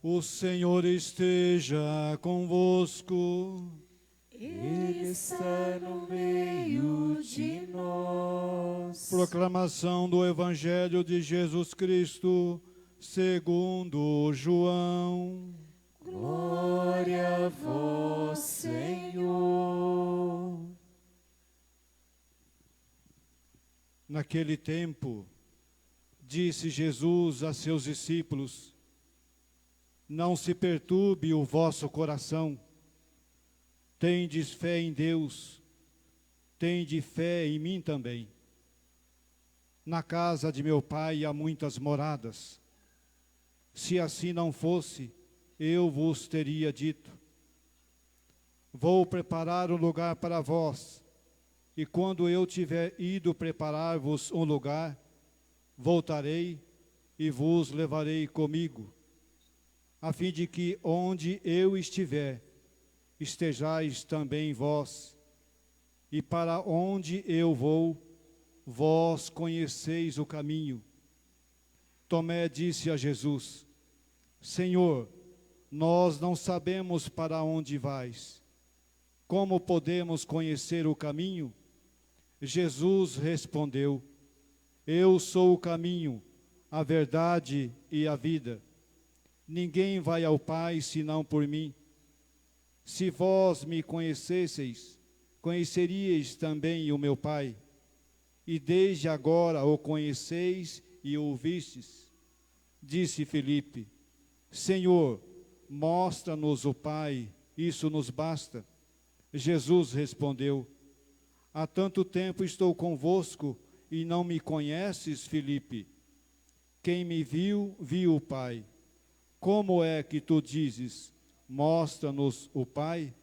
O Senhor esteja convosco. Ele está no meio de nós. Proclamação do Evangelho de Jesus Cristo, segundo João. Glória a vós, Senhor. Naquele tempo, disse Jesus a seus discípulos: não se perturbe o vosso coração. Tendes fé em Deus, tende fé em mim também. Na casa de meu Pai há muitas moradas. Se assim não fosse, eu vos teria dito: vou preparar um lugar para vós, e quando eu tiver ido preparar-vos um lugar, voltarei e vos levarei comigo, a fim de que onde eu estiver, estejais também vós, e para onde eu vou, vós conheceis o caminho. Tomé disse a Jesus: Senhor, nós não sabemos para onde vais. Como podemos conhecer o caminho? Jesus respondeu: eu sou o caminho, a verdade e a vida. Ninguém vai ao Pai senão por mim. Se vós me conhecesseis, conheceríeis também o meu Pai. E desde agora o conheceis e o ouvistes. Disse Filipe: Senhor, mostra-nos o Pai, isso nos basta. Jesus respondeu: há tanto tempo estou convosco e não me conheces, Filipe? Quem me viu, viu o Pai. Como é que tu dizes: mostra-nos o Pai?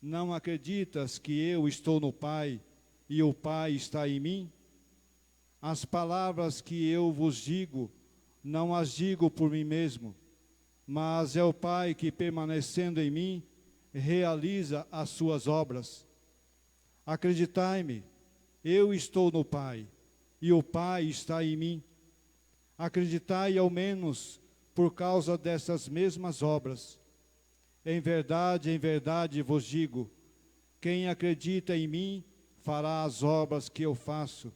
Não acreditas que eu estou no Pai e o Pai está em mim? As palavras que eu vos digo, não as digo por mim mesmo, mas é o Pai que, permanecendo em mim, realiza as suas obras. Acreditai-me, eu estou no Pai e o Pai está em mim. Acreditai ao menos por causa dessas mesmas obras. Em verdade vos digo, quem acredita em mim fará as obras que eu faço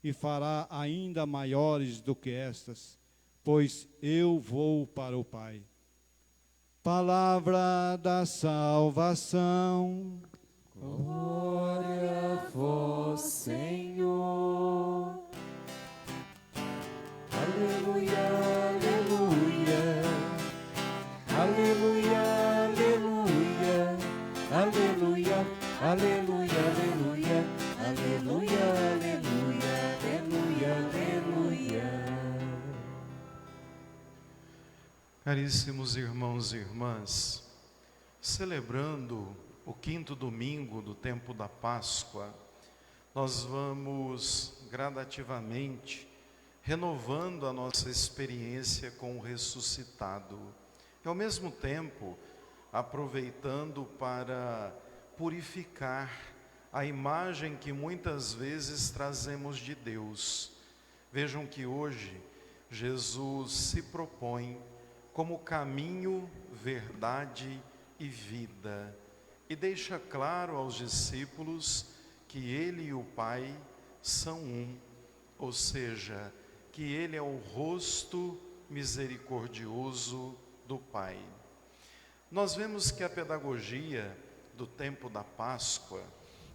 e fará ainda maiores do que estas, pois eu vou para o Pai. Palavra da salvação. Glória a vós, Senhor. Aleluia, aleluia. Aleluia, aleluia. Aleluia, aleluia, aleluia. Aleluia, aleluia, aleluia, aleluia. Caríssimos irmãos e irmãs, celebrando o quinto domingo do tempo da Páscoa, nós vamos gradativamente renovando a nossa experiência com o ressuscitado e ao mesmo tempo aproveitando para purificar a imagem que muitas vezes trazemos de Deus. Vejam que hoje Jesus se propõe como caminho, verdade e vida, e deixa claro aos discípulos que Ele e o Pai são um, ou seja, que Ele é o rosto misericordioso do Pai. Nós vemos que a pedagogia do tempo da Páscoa,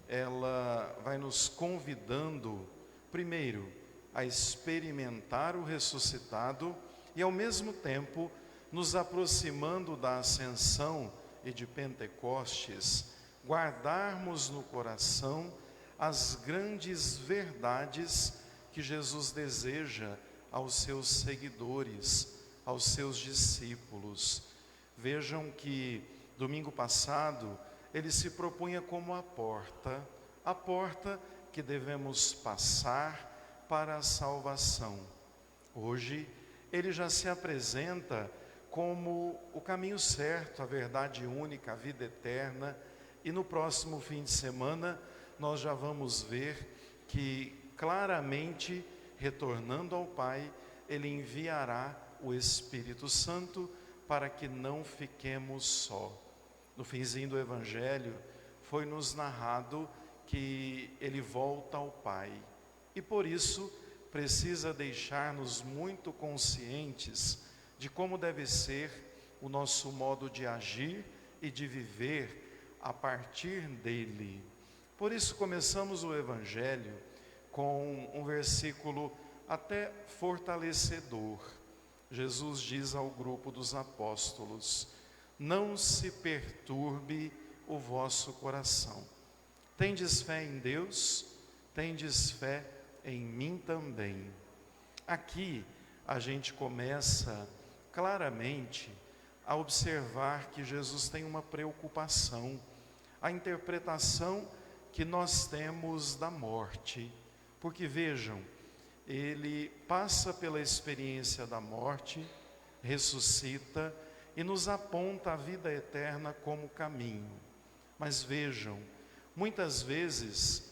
ela vai nos convidando, primeiro, a experimentar o ressuscitado e, ao mesmo tempo, nos aproximando da Ascensão e de Pentecostes, guardarmos no coração as grandes verdades que Jesus deseja aos seus seguidores, aos seus discípulos. Vejam que domingo passado ele se propunha como a porta que devemos passar para a salvação. Hoje ele já se apresenta como o caminho certo, a verdade única, a vida eterna, e no próximo fim de semana nós já vamos ver que claramente, retornando ao Pai, Ele enviará o Espírito Santo para que não fiquemos só. No finzinho do Evangelho, foi nos narrado que Ele volta ao Pai. E por isso, precisa deixar-nos muito conscientes de como deve ser o nosso modo de agir e de viver a partir dele. Por isso começamos o Evangelho com um versículo até fortalecedor. Jesus diz ao grupo dos apóstolos: não se perturbe o vosso coração. Tendes fé em Deus, tendes fé em mim também. Aqui a gente começa claramente a observar que Jesus tem uma preocupação, a interpretação que nós temos da morte. Porque vejam, Ele passa pela experiência da morte, ressuscita e nos aponta a vida eterna como caminho. Mas vejam, muitas vezes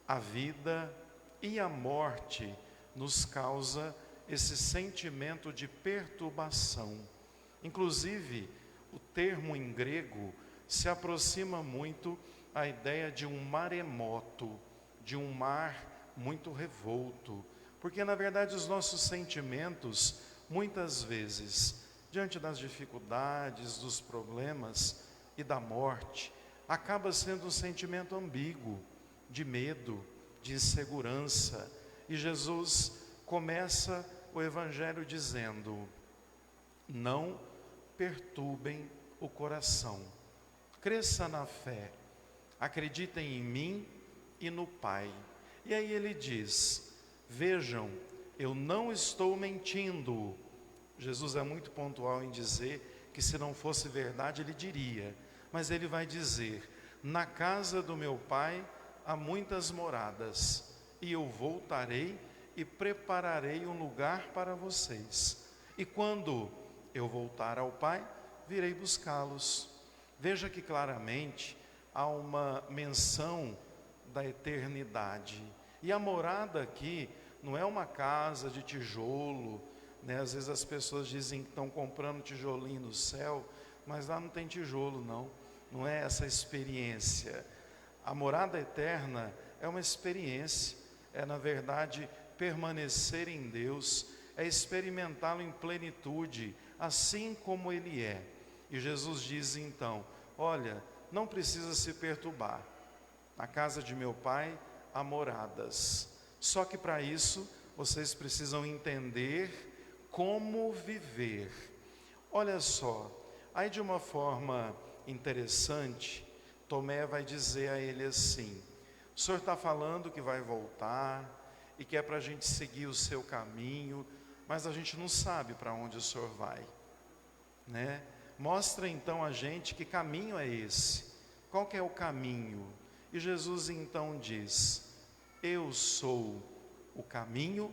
a vida e a morte nos causa esse sentimento de perturbação. Inclusive, o termo em grego se aproxima muito à ideia de um maremoto, de um mar muito revolto. Porque, na verdade, os nossos sentimentos, muitas vezes, diante das dificuldades, dos problemas e da morte, acaba sendo um sentimento ambíguo, de medo, de insegurança. E Jesus começa o Evangelho dizendo: não perturbem o coração, cresça na fé, acreditem em mim e no Pai. E aí ele diz: vejam, eu não estou mentindo. Jesus é muito pontual em dizer que se não fosse verdade ele diria, mas ele vai dizer: na casa do meu Pai há muitas moradas, e eu voltarei e prepararei um lugar para vocês. E quando eu voltar ao Pai, virei buscá-los. Veja que claramente há uma menção da eternidade. E a morada aqui não é uma casa de tijolo, né? Às vezes as pessoas dizem que estão comprando tijolinho no céu, mas lá não tem tijolo não. Não é essa experiência. A morada eterna é uma experiência, é na verdade permanecer em Deus, é experimentá-lo em plenitude, assim como Ele é. E Jesus diz então: olha, não precisa se perturbar, na casa de meu Pai há moradas, só que para isso vocês precisam entender como viver. Olha só, aí de uma forma interessante, Tomé vai dizer a ele assim: o senhor está falando que vai voltar e que é para a gente seguir o seu caminho, mas a gente não sabe para onde o senhor vai, né? Mostra então a gente que caminho é esse, qual que é o caminho? E Jesus então diz: eu sou o caminho,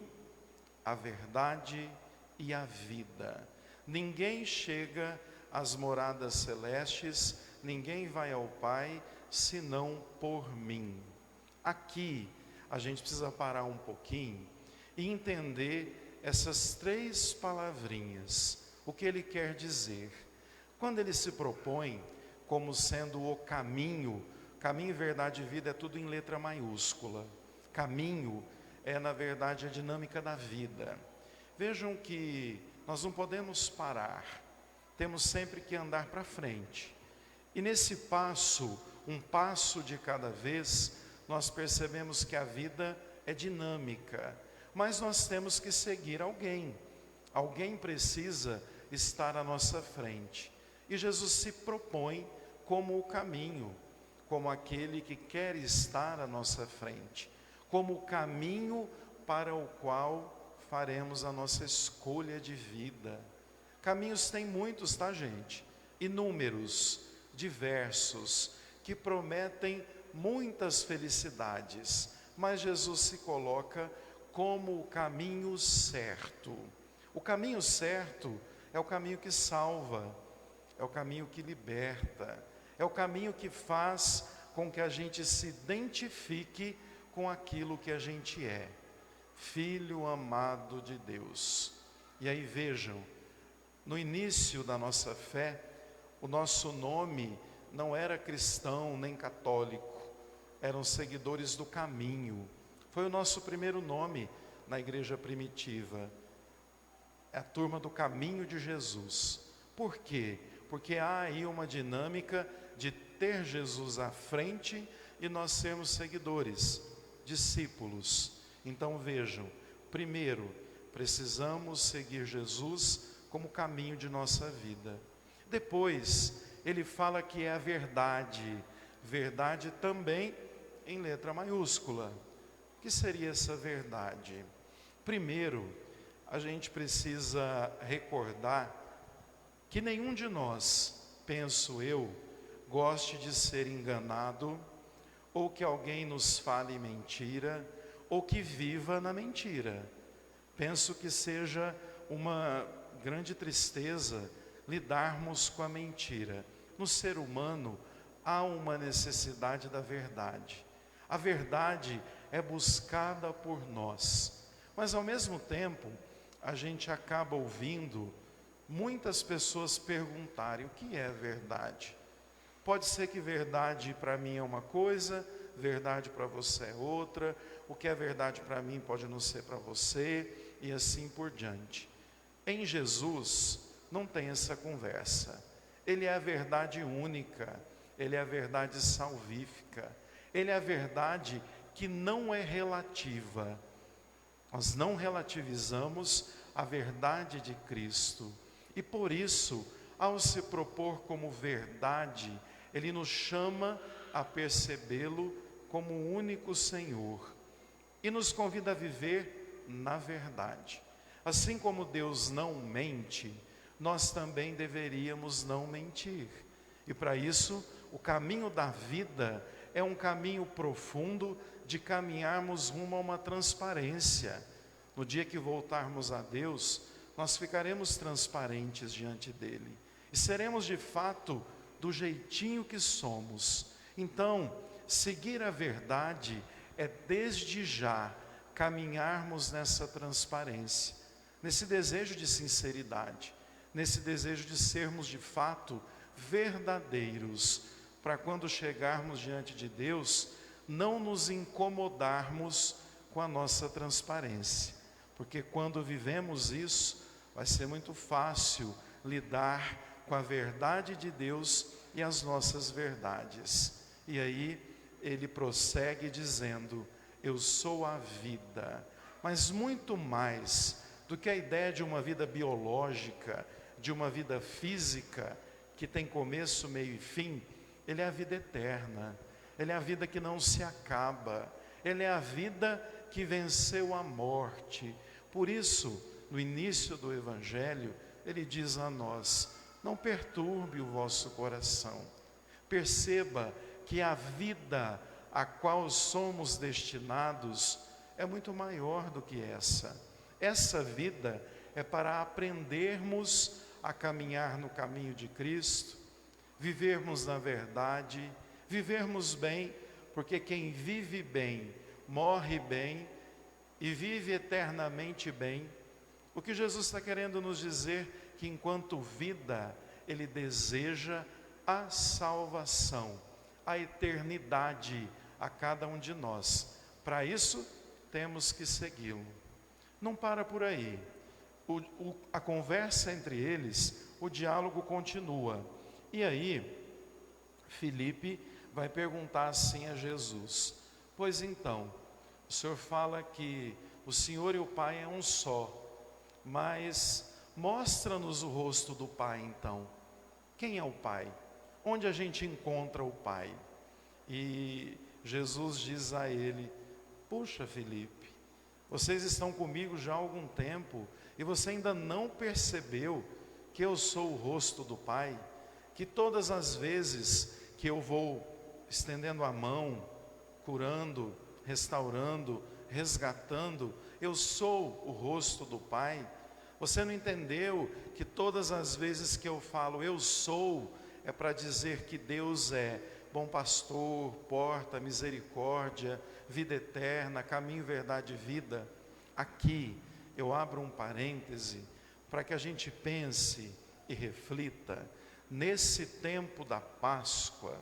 a verdade e a vida. Ninguém chega às moradas celestes, ninguém vai ao Pai senão por mim. Aqui a gente precisa parar um pouquinho e entender essas três palavrinhas, o que ele quer dizer. Quando ele se propõe como sendo o caminho, caminho, verdade e vida é tudo em letra maiúscula. Caminho é na verdade a dinâmica da vida. Vejam que nós não podemos parar, temos sempre que andar para frente. E nesse passo, um passo de cada vez, nós percebemos que a vida é dinâmica, mas nós temos que seguir alguém. Alguém precisa estar à nossa frente. E Jesus se propõe como o caminho, como aquele que quer estar à nossa frente, como o caminho para o qual faremos a nossa escolha de vida. Caminhos tem muitos, tá, gente? Inúmeros, diversos, que prometem muitas felicidades, mas Jesus se coloca como o caminho certo. O caminho certo é o caminho que salva, é o caminho que liberta, é o caminho que faz com que a gente se identifique com aquilo que a gente é, filho amado de Deus. E aí vejam, no início da nossa fé, o nosso nome não era cristão nem católico, eram seguidores do caminho. Foi o nosso primeiro nome na igreja primitiva, é a turma do caminho de Jesus. Por quê? Porque há aí uma dinâmica de ter Jesus à frente e nós sermos seguidores, discípulos. Então vejam, primeiro, precisamos seguir Jesus como caminho de nossa vida. Depois, ele fala que é a verdade, verdade também em letra maiúscula. O que seria essa verdade? Primeiro, a gente precisa recordar que nenhum de nós, penso eu, goste de ser enganado, ou que alguém nos fale mentira, ou que viva na mentira. Penso que seja uma grande tristeza lidarmos com a mentira. No ser humano há uma necessidade da verdade. A verdade é buscada por nós, mas ao mesmo tempo a gente acaba ouvindo muitas pessoas perguntarem o que é verdade. Pode ser que verdade para mim é uma coisa, verdade para você é outra, o que é verdade para mim pode não ser para você, e assim por diante. Em Jesus não tem essa conversa. Ele é a verdade única, ele é a verdade salvífica, ele é a verdade que não é relativa. Nós não relativizamos a verdade de Cristo, e por isso, ao se propor como verdade, ele nos chama a percebê-lo como o único Senhor e nos convida a viver na verdade. Assim como Deus não mente, nós também deveríamos não mentir. E para isso, o caminho da vida é um caminho profundo de caminharmos rumo a uma transparência. No dia que voltarmos a Deus, nós ficaremos transparentes diante dele e seremos de fato do jeitinho que somos. Então, seguir a verdade é desde já caminharmos nessa transparência, nesse desejo de sinceridade, nesse desejo de sermos de fato verdadeiros, para quando chegarmos diante de Deus, não nos incomodarmos com a nossa transparência, porque quando vivemos isso, vai ser muito fácil lidar com a verdade de Deus e as nossas verdades. E aí ele prossegue dizendo: eu sou a vida. Mas muito mais do que a ideia de uma vida biológica, de uma vida física, que tem começo, meio e fim, ele é a vida eterna, ele é a vida que não se acaba, ele é a vida que venceu a morte. Por isso, no início do Evangelho, ele diz a nós: não perturbe o vosso coração, perceba que a vida a qual somos destinados é muito maior do que essa. Essa vida é para aprendermos a caminhar no caminho de Cristo, vivermos na verdade, vivermos bem, porque quem vive bem, morre bem e vive eternamente bem. O que Jesus está querendo nos dizer que enquanto vida, ele deseja a salvação, a eternidade a cada um de nós. Para isso, temos que segui-lo. Não para por aí. A conversa entre eles, o diálogo continua. E aí, Filipe vai perguntar assim a Jesus: pois então, o Senhor fala que o Senhor e o Pai é um só, mas mostra-nos o rosto do Pai então. Quem é o Pai? Onde a gente encontra o Pai? E Jesus diz a ele: puxa, Filipe, vocês estão comigo já há algum tempo e você ainda não percebeu que eu sou o rosto do Pai? Que todas as vezes que eu vou estendendo a mão, curando, restaurando, resgatando, eu sou o rosto do Pai? Você não entendeu que todas as vezes que eu falo eu sou, é para dizer que Deus é, bom pastor, porta, misericórdia, vida eterna, caminho, verdade e vida. Aqui eu abro um parêntese para que a gente pense e reflita nesse tempo da Páscoa,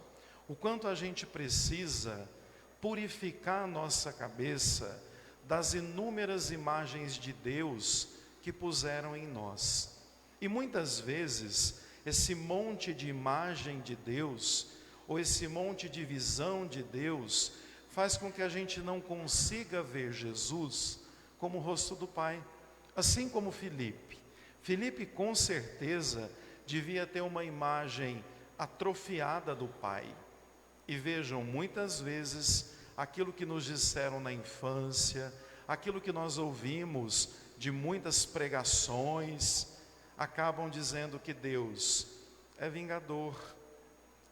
o quanto a gente precisa purificar a nossa cabeça das inúmeras imagens de Deus que puseram em nós. E muitas vezes, esse monte de imagem de Deus, ou esse monte de visão de Deus, faz com que a gente não consiga ver Jesus como o rosto do Pai. Assim como Filipe. Filipe, com certeza, devia ter uma imagem atrofiada do Pai. E vejam, muitas vezes, aquilo que nos disseram na infância, aquilo que nós ouvimos de muitas pregações, acabam dizendo que Deus é vingador,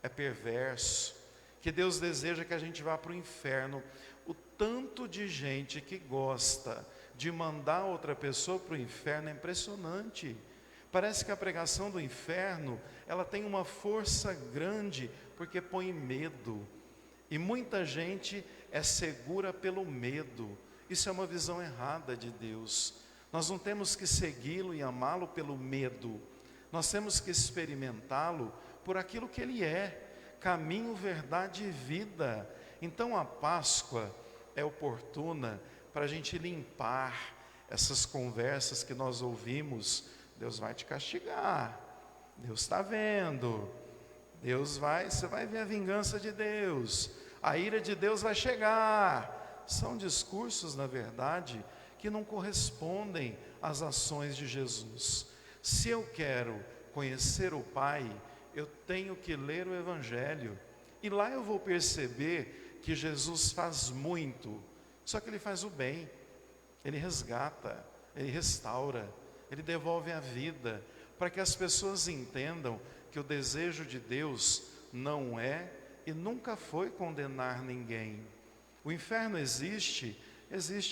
é perverso, que Deus deseja que a gente vá para o inferno. O tanto de gente que gosta de mandar outra pessoa para o inferno é impressionante. Parece que a pregação do inferno, ela tem uma força grande, porque põe medo. E muita gente é segura pelo medo. Isso é uma visão errada de Deus. Nós não temos que segui-lo e amá-lo pelo medo. Nós temos que experimentá-lo por aquilo que Ele é. Caminho, verdade e vida. Então a Páscoa é oportuna para a gente limpar essas conversas que nós ouvimos. Deus vai te castigar, Deus está vendo, você vai ver a vingança de Deus, a ira de Deus vai chegar. São discursos, na verdade, que não correspondem às ações de Jesus. Se eu quero conhecer o Pai, eu tenho que ler o Evangelho, e lá eu vou perceber que Jesus faz muito, só que Ele faz o bem, Ele resgata, Ele restaura, Ele devolve a vida, para que as pessoas entendam que o desejo de Deus não é e nunca foi condenar ninguém. O inferno existe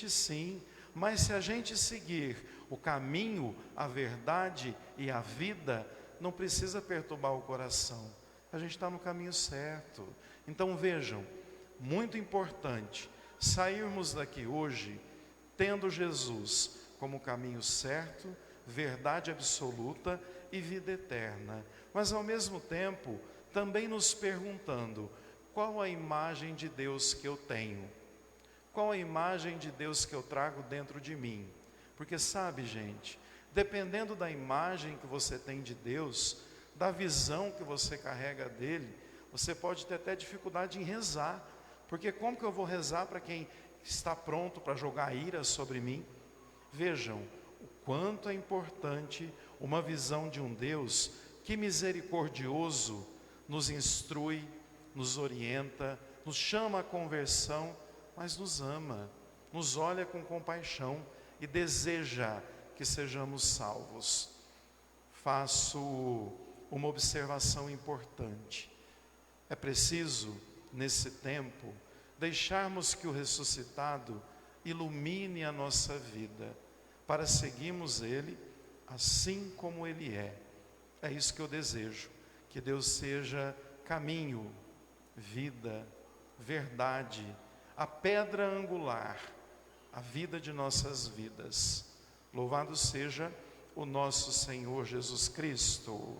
sim, mas se a gente seguir o caminho, a verdade e a vida, não precisa perturbar o coração, a gente está no caminho certo. Então vejam, muito importante, sairmos daqui hoje, tendo Jesus como caminho certo, verdade absoluta e vida eterna, mas ao mesmo tempo, também nos perguntando, qual a imagem de Deus que eu tenho? Qual a imagem de Deus que eu trago dentro de mim? Porque sabe, gente, dependendo da imagem que você tem de Deus, da visão que você carrega dele, você pode ter até dificuldade em rezar, porque como que eu vou rezar para quem está pronto para jogar ira sobre mim? Vejam o quanto é importante uma visão de um Deus que misericordioso nos instrui, nos orienta, nos chama à conversão, mas nos ama, nos olha com compaixão e deseja que sejamos salvos. Faço uma observação importante. É preciso, nesse tempo, deixarmos que o ressuscitado ilumine a nossa vida, para seguirmos Ele assim como Ele é. É isso que eu desejo, que Deus seja caminho, vida, verdade, a pedra angular, a vida de nossas vidas. Louvado seja o nosso Senhor Jesus Cristo.